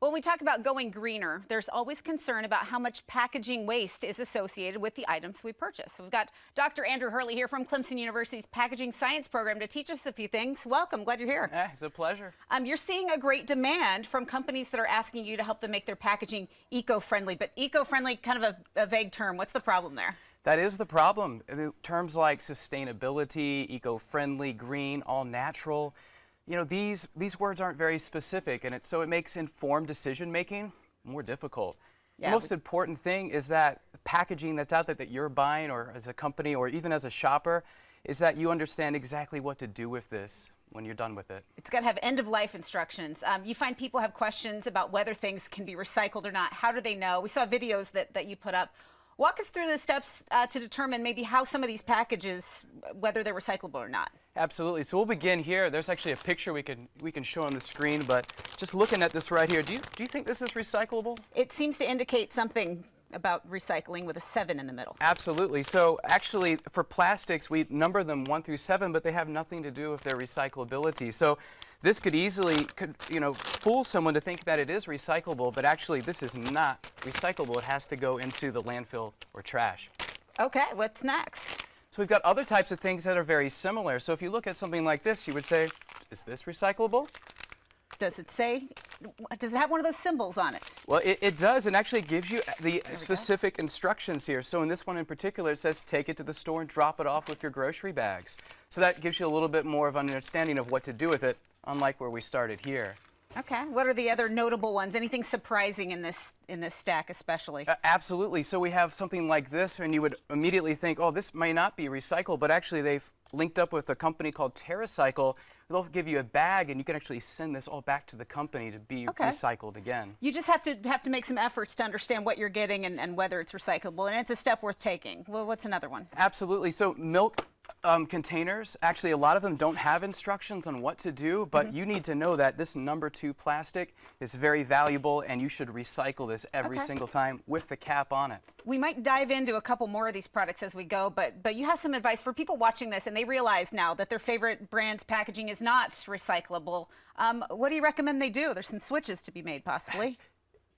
When we talk about going greener, there's always concern about how much packaging waste is associated with the items we purchase. So we've got Dr. Andrew Hurley here from Clemson University's Packaging Science program to teach us a few things. Welcome, glad you're here. It's a pleasure. You're seeing a great demand from companies that are asking you to help them make their packaging eco-friendly, but eco-friendly, kind of a vague term. What's the problem there? That is the problem. Terms like sustainability, eco-friendly, green, all natural, you know, these words aren't very specific, and so it makes informed decision making more difficult. Yeah, the most important thing is that the packaging that's out there that you're buying, or as a company, or even as a shopper, is that you understand exactly what to do with this when you're done with it. It's got to have end-of-life instructions. You find people have questions about whether things can be recycled or not. How do they know? We saw videos that you put up. Walk us through the steps to determine maybe how some of these packages, whether they're recyclable or not. Absolutely. So we'll begin here. There's actually a picture we can show on the screen, but just looking at this right here, do you think this is recyclable? It seems to indicate something about recycling with a 7 in the middle. Absolutely. So actually, for plastics, we number them 1 through 7, but they have nothing to do with their recyclability. So this could easily, fool someone to think that it is recyclable, but actually this is not recyclable. It has to go into the landfill or trash. Okay, what's next? So we've got other types of things that are very similar. So if you look at something like this, you would say, is this recyclable? Does it say, does it have one of those symbols on it? Well, it does, and actually gives you the specific instructions here. So in this one in particular, it says take it to the store and drop it off with your grocery bags. So that gives you a little bit more of an understanding of what to do with it, unlike where we started here. Okay, what are the other notable ones? Anything surprising in this stack especially? Absolutely. So we have something like this, and you would immediately think, oh, this may not be recycled, but actually they've linked up with a company called TerraCycle. They'll give you a bag, and you can actually send this all back to the company to be recycled again. You just have to make some efforts to understand what you're getting and whether it's recyclable, and it's a step worth taking. Well, what's another one? Absolutely. So milk containers, actually a lot of them don't have instructions on what to do, but you need to know that this number 2 plastic is very valuable, and you should recycle this every single time with the cap on it. We might dive into a couple more of these products as we go, but you have some advice for people watching this and they realize now that their favorite brand's packaging is not recyclable. What do you recommend they do? There's some switches to be made possibly.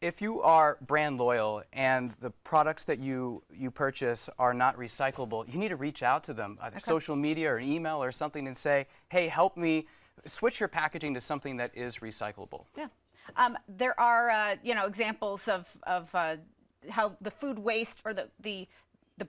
If you are brand loyal and the products that you purchase are not recyclable, you need to reach out to them, social media or an email or something, and say, hey, help me switch your packaging to something that is recyclable. Yeah. There are examples of how the food waste or the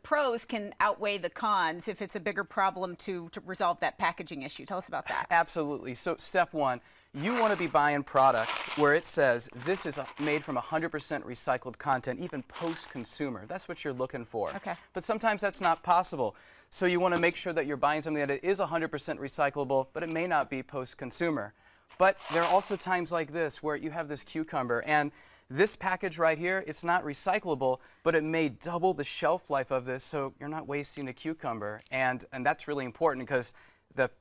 pros can outweigh the cons if it's a bigger problem to resolve that packaging issue. Tell us about that. Absolutely. So step 1, you want to be buying products where it says this is made from 100% recycled content, even post-consumer. That's what you're looking for. Okay. But sometimes that's not possible. So you want to make sure that you're buying something that it is 100% recyclable, but it may not be post-consumer. But there are also times like this where you have this cucumber, and this package right here, it's not recyclable, but it may double the shelf life of this, so you're not wasting the cucumber. And that's really important because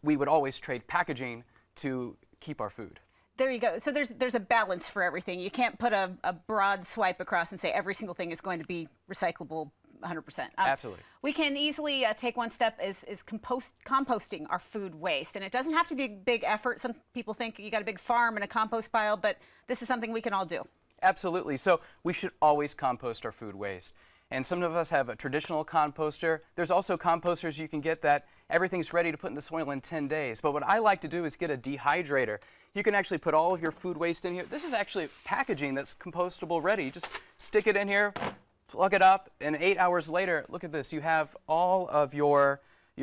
we would always trade packaging to keep our food. There you go. So there's a balance for everything. You can't put a broad swipe across and say every single thing is going to be recyclable 100%. Absolutely. We can easily take one step is composting our food waste. And it doesn't have to be a big effort. Some people think you got a big farm and a compost pile, but this is something we can all do. Absolutely. So we should always compost our food waste. And some of us have a traditional composter. There's also composters you can get that everything's ready to put in the soil in 10 days. But what I like to do is get a dehydrator. You can actually put all of your food waste in here. This is actually packaging that's compostable ready. You just stick it in here, plug it up, and 8 hours later, look at this. You have all of your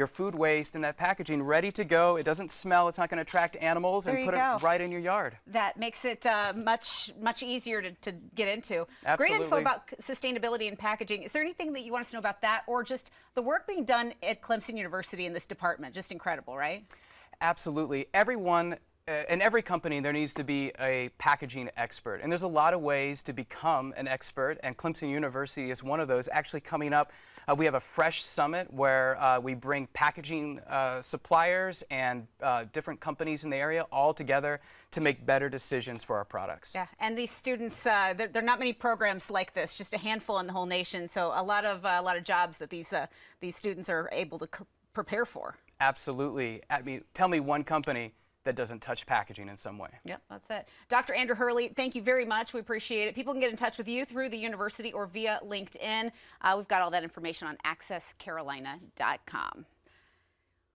food waste in that packaging ready to go. It doesn't smell. It's not going to attract animals, and put it right in your yard. That makes it much easier to get into. Absolutely. Great info about sustainability and packaging. Is there anything that you want us to know about that, or just the work being done at Clemson University in this department? Just incredible, right? Absolutely. Everyone in every company, there needs to be a packaging expert. And there's a lot of ways to become an expert, and Clemson University is one of those. Actually coming up, we have a fresh summit where we bring packaging suppliers and different companies in the area all together to make better decisions for our products. Yeah, and these students, there are not many programs like this, just a handful in the whole nation. So a lot of jobs that these students are able to prepare for. Absolutely. I mean, tell me one company that doesn't touch packaging in some way. Yep, that's it. Dr. Andrew Hurley, thank you very much. We appreciate it. People can get in touch with you through the university or via LinkedIn. We've got all that information on accesscarolina.com.